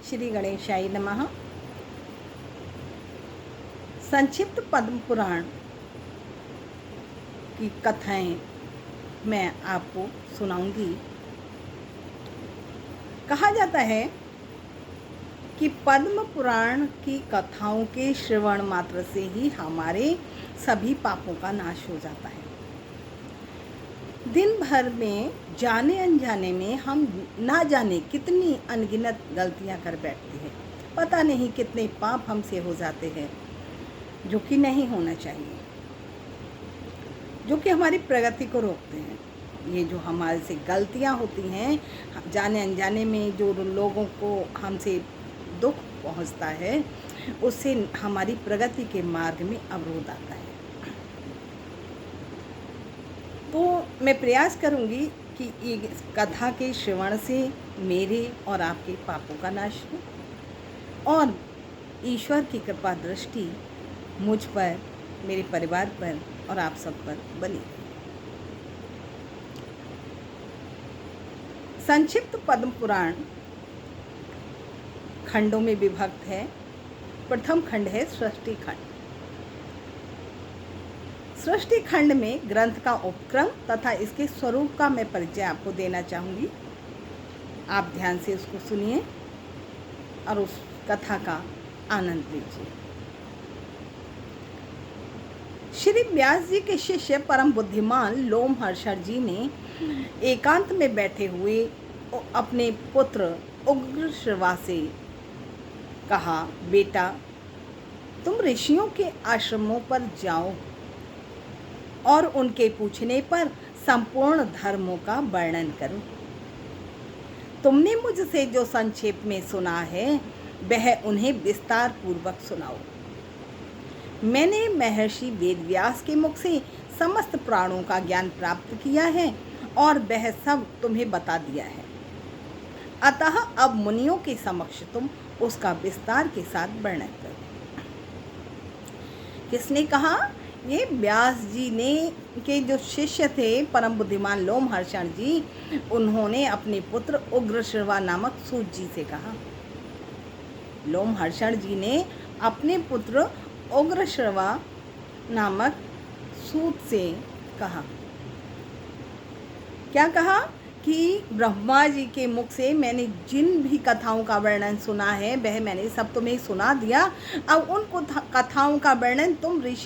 श्री गणेशाय नमः। संक्षिप्त पद्म पुराण की कथाएं मैं आपको सुनाऊंगी। कहा जाता है कि पद्म पुराण की कथाओं के श्रवण मात्र से ही हमारे सभी पापों का नाश हो जाता है। दिन भर में जाने अनजाने में हम ना जाने कितनी अनगिनत गलतियां कर बैठते हैं। पता नहीं कितने पाप हमसे हो जाते हैं जो कि नहीं होना चाहिए, जो कि हमारी प्रगति को रोकते हैं। ये जो हमारे से गलतियां होती हैं, जाने अनजाने में जो लोगों को हमसे दुख पहुंचता है, उससे हमारी प्रगति के मार्ग में अवरोध आता है। तो मैं प्रयास करूंगी कि ये कथा के श्रवण से मेरे और आपके पापों का नाश हो और ईश्वर की कृपा दृष्टि मुझ पर, मेरे परिवार पर और आप सब पर बनी। संक्षिप्त पद्म पुराण खंडों में विभक्त है। प्रथम खंड है सृष्टि खंड। सृष्टि खंड में ग्रंथ का उपक्रम तथा इसके स्वरूप का मैं परिचय आपको देना चाहूँगी। आप ध्यान से उसको सुनिए और उस कथा का आनंद लीजिए। श्री व्यास जी के शिष्य परम बुद्धिमान लोमहर्षण जी ने एकांत में बैठे हुए अपने पुत्र उग्रश्रवा से कहा, बेटा, तुम ऋषियों के आश्रमों पर जाओ और उनके पूछने पर संपूर्ण धर्मों का वर्णन करो। तुमने मुझसे जो संक्षेप में सुना है वह उन्हें विस्तार पूर्वक सुनाओ। मैंने महर्षि वेदव्यास के मुख से समस्त प्राणों का ज्ञान प्राप्त किया है और वह सब तुम्हें बता दिया है। अतः अब मुनियों के समक्ष तुम उसका विस्तार के साथ वर्णन करो। किसने कहा? ये व्यास जी ने के जो शिष्य थे परम बुद्धिमान लोमहर्षण जी, उन्होंने अपने पुत्र उग्रश्रवा नामक सूत जी से कहा। लोमहर्षण जी ने अपने पुत्र उग्रश्रवा नामक सूत से कहा। क्या कहा? कि ब्रह्मा जी के मुख से मैंने जिन भी कथाओं का वर्णन सुना है वह मैंने सब तुम्हें सुना दिया। अब उन कथाओं का वर्णन तुम ऋषि